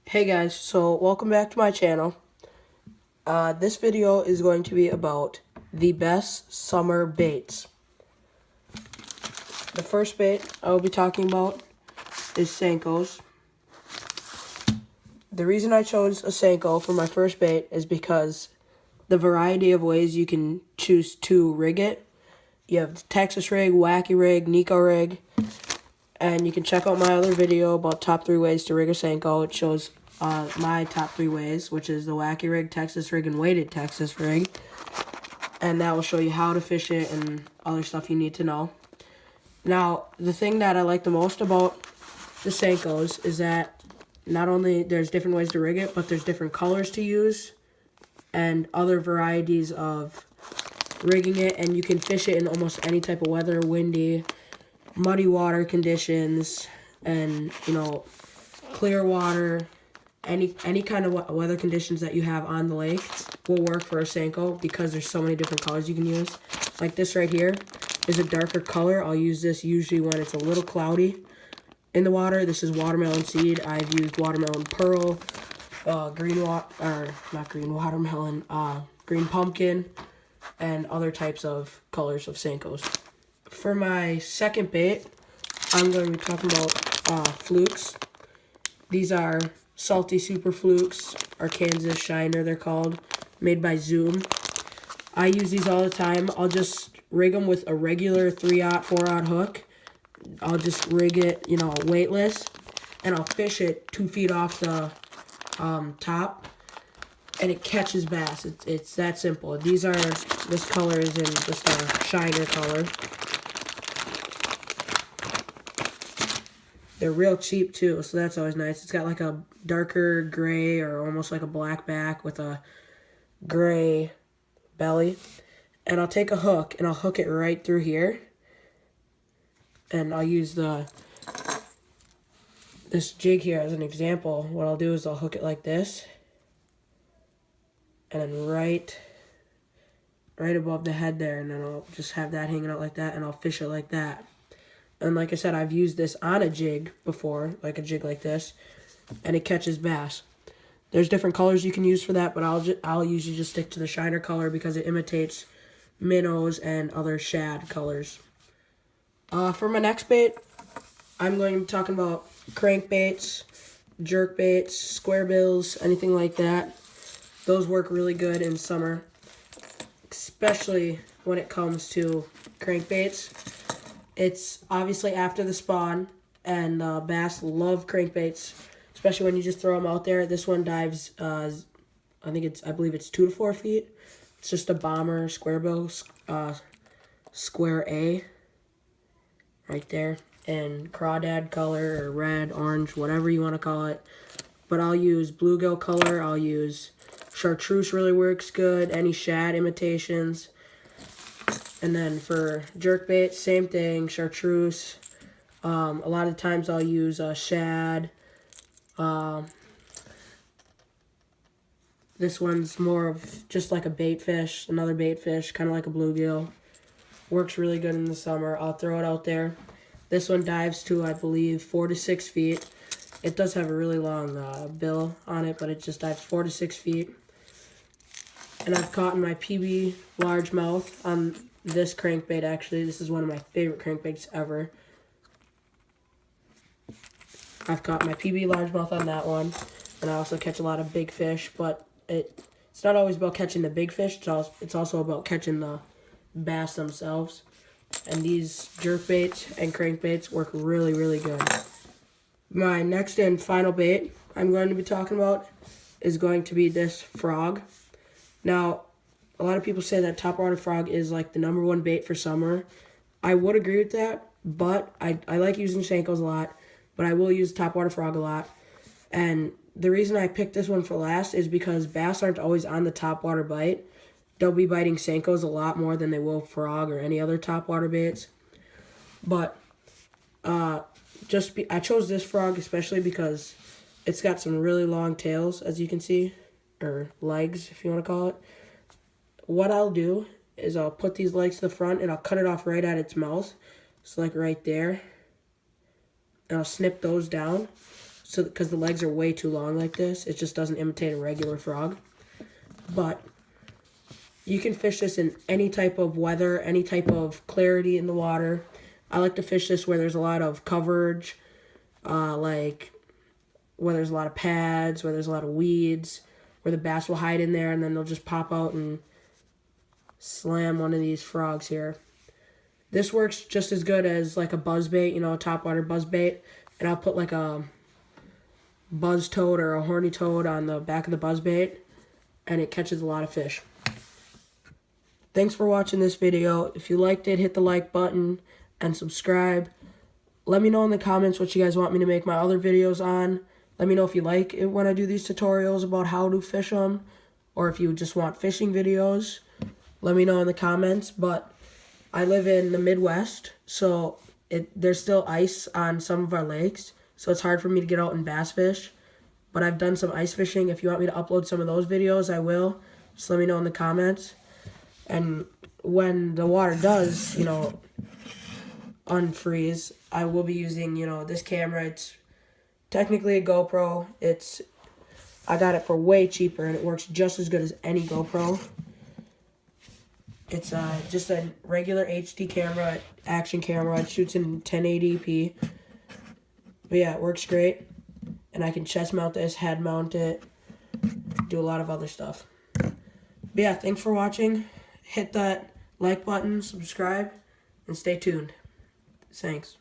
Hey guys, so welcome back to my channel. This video is going to be about the best summer baits. The first bait I will be talking about is Senkos. The reason I chose a Senko for my first bait is because the variety of ways you can choose to rig it. You have the Texas rig, wacky rig, Nico rig, and you can check out my other video about top 3 ways to rig a Senko. It shows my top 3 ways, which is the wacky rig, Texas rig, and weighted Texas rig. And that will show you how to fish it and other stuff you need to know. Now, the thing that I like the most about the Senkos is that not only there's different ways to rig it, but there's different colors to use and other varieties of rigging it, and you can fish it in almost any type of weather, windy, muddy water conditions, and clear water. Any kind of weather conditions that you have on the lake will work for a Senko because there's so many different colors you can use. Like this right here is a darker color. I'll use this usually when it's a little cloudy in the water. This is watermelon seed. I've used watermelon pearl, green pumpkin, and other types of colors of Senkos. For my second bait, I'm going to be talking about Flukes. These are Salty Super Flukes, Arkansas Shiner they're called, made by Zoom. I use these all the time. I'll just rig them with a regular 3/0, 4/0 hook. I'll just rig it, weightless, and I'll fish it 2 feet off the top, and it catches bass. It's that simple. This color is in just a shiner color. They're real cheap too, so that's always nice. It's got like a darker gray or almost like a black back with a gray belly. And I'll take a hook and I'll hook it right through here. And I'll use this jig here as an example. What I'll do is I'll hook it like this. And then right above the head there, and then I'll just have that hanging out like that, and I'll fish it like that. And like I said, I've used this on a jig before, like a jig like this, and it catches bass. There's different colors you can use for that, but I'll usually just stick to the shiner color because it imitates minnows and other shad colors. For my next bait, I'm going to be talking about crankbaits, jerk baits, square bills, anything like that. Those work really good in summer, especially when it comes to crankbaits. It's obviously after the spawn, and bass love crankbaits, especially when you just throw them out there. This one dives, I believe it's 2 to 4 feet. It's just a bomber square bill, square A, right there, and CRAW DAD color or red, orange, whatever you want to call it. But I'll use bluegill color. I'll use chartreuse. Really works good. Any shad imitations. And then for jerkbait, same thing, chartreuse. A lot of times I'll use shad. This one's more of just like a bait fish, another bait fish, kind of like a bluegill. Works really good in the summer. I'll throw it out there. This one dives to, I believe, 4 to 6 feet. It does have a really long bill on it, but it just dives 4 to 6 feet. And I've caught in my PB largemouth on this crankbait, actually. This is one of my favorite crankbaits ever. I've caught my PB largemouth on that one, and I also catch a lot of big fish, but it's not always about catching the big fish. It's also about catching the bass themselves. And these jerkbaits and crankbaits work really, really good. My next and final bait I'm going to be talking about is going to be this frog. Now, a lot of people say that topwater frog is like the #1 bait for summer. I would agree with that, but I like using Senkos a lot, but I will use topwater frog a lot. And the reason I picked this one for last is because bass aren't always on the topwater bite. They'll be biting Senkos a lot more than they will frog or any other topwater baits. But I chose this frog especially because it's got some really long tails, as you can see, or legs, if you want to call it. What I'll do is I'll put these legs to the front and I'll cut it off right at its mouth. So like right there. And I'll snip those down so because the legs are way too long like this. It just doesn't imitate a regular frog. But you can fish this in any type of weather, any type of clarity in the water. I like to fish this where there's a lot of coverage, like where there's a lot of pads, where there's a lot of weeds, where the bass will hide in there and then they'll just pop out and slam one of these frogs here. This works just as good as like a buzzbait, you know, a topwater buzzbait. And I'll put like a buzz toad or a horny toad on the back of the buzzbait, and it catches a lot of fish. Thanks for watching this video. If you liked it, hit the like button and subscribe. Let me know in the comments what you guys want me to make my other videos on. Let me know if you like it when I do these tutorials about how to fish them, or if you just want fishing videos. Let me know in the comments. But I live in the Midwest, so there's still ice on some of our lakes, so it's hard for me to get out and bass fish. But I've done some ice fishing. If you want me to upload some of those videos, I will. Just let me know in the comments. And when the water does, you know, unfreeze, I will be using, you know, this camera. It's technically a GoPro. I got it for way cheaper, and it works just as good as any GoPro. It's just a regular HD camera, action camera. It shoots in 1080p. But yeah, it works great. And I can chest mount this, head mount it, do a lot of other stuff. But yeah, thanks for watching. Hit that like button, subscribe, and stay tuned. Thanks.